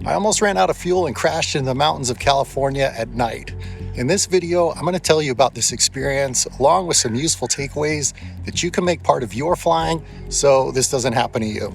I almost ran out of fuel and crashed into the mountains of California at night. In this video, I'm going to tell you about this experience along with some useful takeaways that you can make part of your flying so this doesn't happen to you.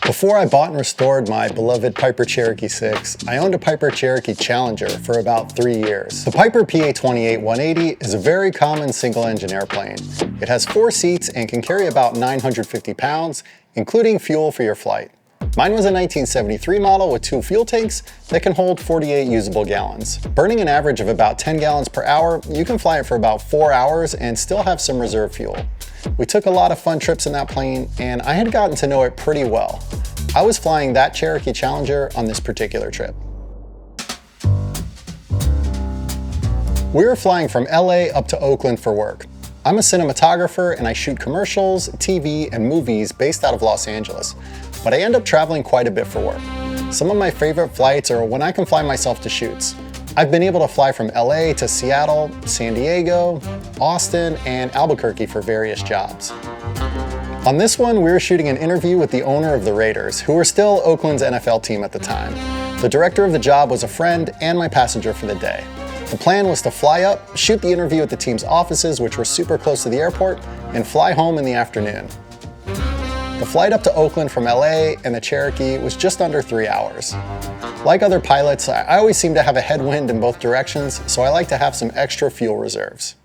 Before I bought and restored my beloved Piper Cherokee 6, I owned a Piper Cherokee Challenger for about 3 years. The Piper PA-28-180 is a very common single-engine airplane. It has 4 seats and can carry about 950 pounds, including fuel for your flight. Mine was a 1973 model with 2 fuel tanks that can hold 48 usable gallons. Burning an average of about 10 gallons per hour, you can fly it for about 4 hours and still have some reserve fuel. We took a lot of fun trips in that plane, and I had gotten to know it pretty well. I was flying that Cherokee Challenger on this particular trip. We were flying from LA up to Oakland for work. I'm a cinematographer and I shoot commercials, TV, and movies based out of Los Angeles, but I end up traveling quite a bit for work. Some of my favorite flights are when I can fly myself to shoots. I've been able to fly from LA to Seattle, San Diego, Austin, and Albuquerque for various jobs. On this one, we were shooting an interview with the owner of the Raiders, who were still Oakland's NFL team at the time. The director of the job was a friend and my passenger for the day. The plan was to fly up, shoot the interview at the team's offices, which were super close to the airport, and fly home in the afternoon. The flight up to Oakland from LA and the Cherokee was just under 3 hours. Like other pilots, I always seem to have a headwind in both directions, so I like to have some extra fuel reserves.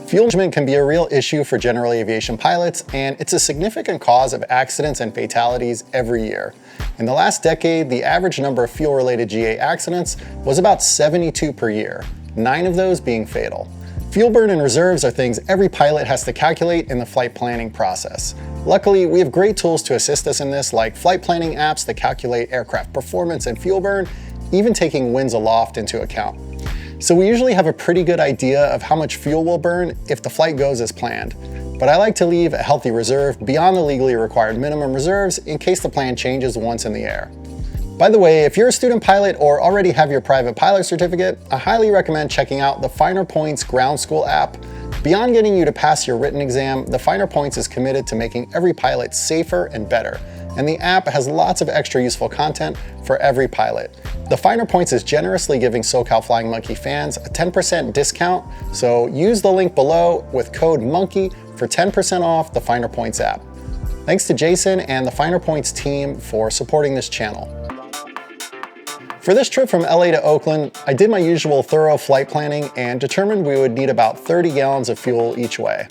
Fuel management can be a real issue for general aviation pilots, and it's a significant cause of accidents and fatalities every year. In the last decade, the average number of fuel-related GA accidents was about 72 per year, 9 of those being fatal. Fuel burn and reserves are things every pilot has to calculate in the flight planning process. Luckily, we have great tools to assist us in this, like flight planning apps that calculate aircraft performance and fuel burn, even taking winds aloft into account. So we usually have a pretty good idea of how much fuel we'll burn if the flight goes as planned. But I like to leave a healthy reserve beyond the legally required minimum reserves in case the plan changes once in the air. By the way, if you're a student pilot or already have your private pilot certificate, I highly recommend checking out the Finer Points Ground School app. Beyond getting you to pass your written exam, the Finer Points is committed to making every pilot safer and better, and the app has lots of extra useful content for every pilot. The Finer Points is generously giving SoCal Flying Monkey fans a 10% discount, so use the link below with code MONKEY for 10% off the Finer Points app. Thanks to Jason and the Finer Points team for supporting this channel. For this trip from LA to Oakland, I did my usual thorough flight planning and determined we would need about 30 gallons of fuel each way.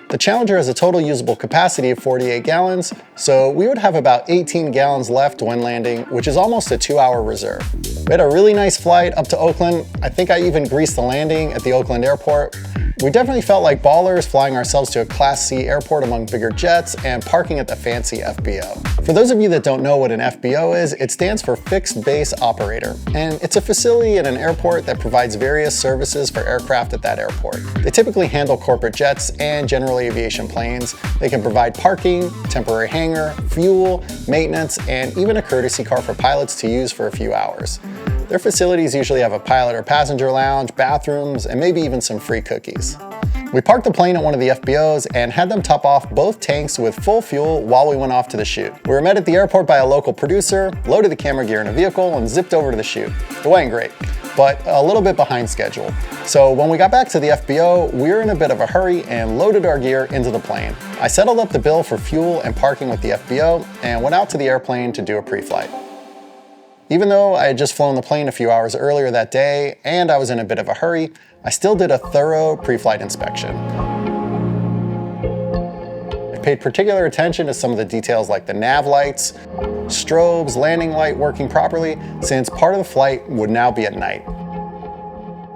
The Challenger has a total usable capacity of 48 gallons, so we would have about 18 gallons left when landing, which is almost a 2-hour reserve. We had a really nice flight up to Oakland. I think I even greased the landing at the Oakland airport. We definitely felt like ballers flying ourselves to a Class C airport among bigger jets and parking at the fancy FBO. For those of you that don't know what an FBO is, it stands for Fixed Base Operator, and it's a facility at an airport that provides various services for aircraft at that airport. They typically handle corporate jets and general aviation planes. They can provide parking, temporary hangar, fuel, maintenance, and even a courtesy car for pilots to use for a few hours. Their facilities usually have a pilot or passenger lounge, bathrooms, and maybe even some free cookies. We parked the plane at one of the FBOs and had them top off both tanks with full fuel while we went off to the shoot. We were met at the airport by a local producer, loaded the camera gear in a vehicle, and zipped over to the shoot. It went great, but a little bit behind schedule. So when we got back to the FBO, we were in a bit of a hurry and loaded our gear into the plane. I settled up the bill for fuel and parking with the FBO and went out to the airplane to do a pre-flight. Even though I had just flown the plane a few hours earlier that day and I was in a bit of a hurry, I still did a thorough pre-flight inspection. I paid particular attention to some of the details like the nav lights, strobes, landing light working properly, since part of the flight would now be at night.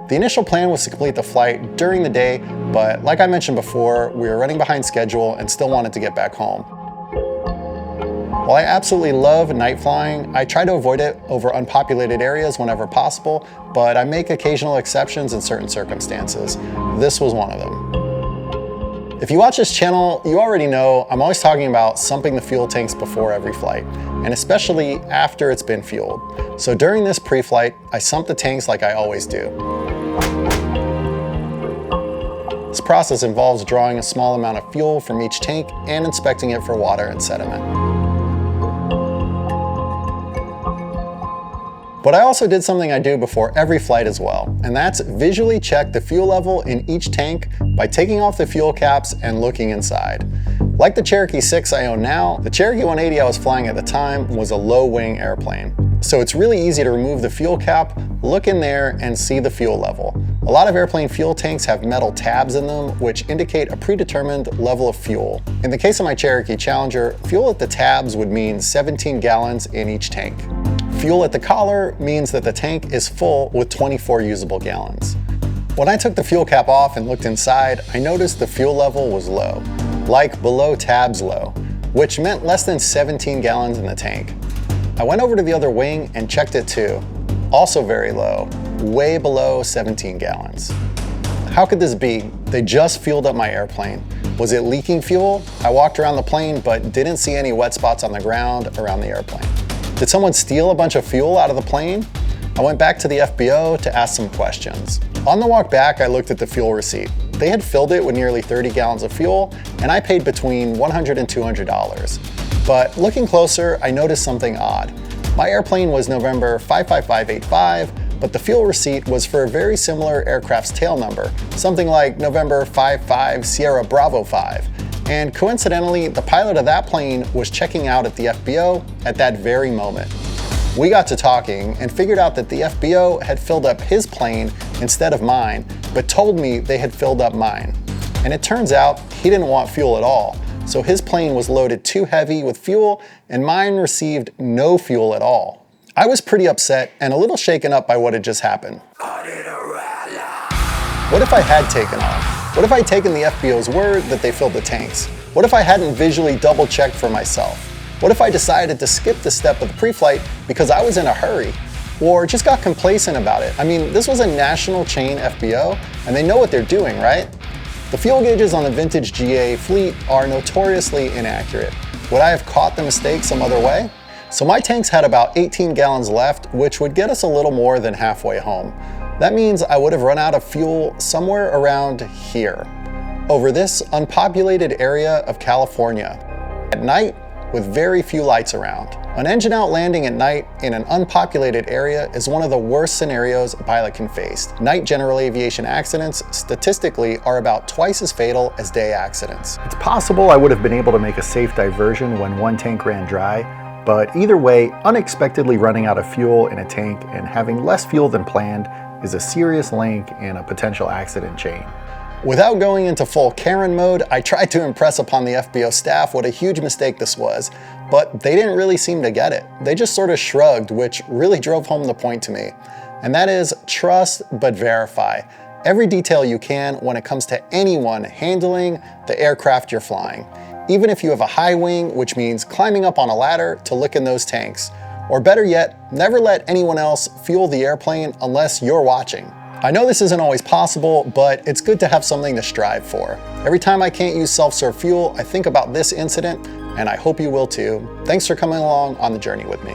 The initial plan was to complete the flight during the day, but like I mentioned before, we were running behind schedule and still wanted to get back home. While I absolutely love night flying, I try to avoid it over unpopulated areas whenever possible, but I make occasional exceptions in certain circumstances. This was one of them. If you watch this channel, you already know I'm always talking about sumping the fuel tanks before every flight, and especially after it's been fueled. So during this pre-flight, I sump the tanks like I always do. This process involves drawing a small amount of fuel from each tank and inspecting it for water and sediment. But I also did something I do before every flight as well, and that's visually check the fuel level in each tank by taking off the fuel caps and looking inside. Like the Cherokee 6 I own now, the Cherokee 180 I was flying at the time was a low-wing airplane. So it's really easy to remove the fuel cap, look in there, and see the fuel level. A lot of airplane fuel tanks have metal tabs in them, which indicate a predetermined level of fuel. In the case of my Cherokee Challenger, fuel at the tabs would mean 17 gallons in each tank. Fuel at the collar means that the tank is full with 24 usable gallons. When I took the fuel cap off and looked inside, I noticed the fuel level was low, like below tabs low, which meant less than 17 gallons in the tank. I went over to the other wing and checked it too. Also very low, way below 17 gallons. How could this be? They just fueled up my airplane. Was it leaking fuel? I walked around the plane but didn't see any wet spots on the ground around the airplane. Did someone steal a bunch of fuel out of the plane? I went back to the FBO to ask some questions. On the walk back, I looked at the fuel receipt. They had filled it with nearly 30 gallons of fuel, and I paid between $100 and $200. But looking closer, I noticed something odd. My airplane was November 55585, but the fuel receipt was for a very similar aircraft's tail number, something like November 55 Sierra Bravo 5. And coincidentally, the pilot of that plane was checking out at the FBO at that very moment. We got to talking and figured out that the FBO had filled up his plane instead of mine, but told me they had filled up mine. And it turns out he didn't want fuel at all, so his plane was loaded too heavy with fuel and mine received no fuel at all. I was pretty upset and a little shaken up by what had just happened. What if I had taken off? What if I'd taken the FBO's word that they filled the tanks? What if I hadn't visually double-checked for myself? What if I decided to skip the step of the pre-flight because I was in a hurry? Or just got complacent about it? I mean, this was a national chain FBO, and they know what they're doing, right? The fuel gauges on the vintage GA fleet are notoriously inaccurate. Would I have caught the mistake some other way? So my tanks had about 18 gallons left, which would get us a little more than halfway home. That means I would have run out of fuel somewhere around here, over this unpopulated area of California, at night with very few lights around. An engine out landing at night in an unpopulated area is one of the worst scenarios a pilot can face. Night general aviation accidents statistically are about twice as fatal as day accidents. It's possible I would have been able to make a safe diversion when one tank ran dry, but either way, unexpectedly running out of fuel in a tank and having less fuel than planned is a serious link in a potential accident chain. Without going into full Karen mode, I tried to impress upon the FBO staff what a huge mistake this was, but they didn't really seem to get it. They just sort of shrugged, which really drove home the point to me. And that is, trust but verify. Every detail you can when it comes to anyone handling the aircraft you're flying. Even if you have a high wing, which means climbing up on a ladder to look in those tanks. Or better yet, never let anyone else fuel the airplane unless you're watching. I know this isn't always possible, but it's good to have something to strive for. Every time I can't use self-serve fuel, I think about this incident, and I hope you will too. Thanks for coming along on the journey with me.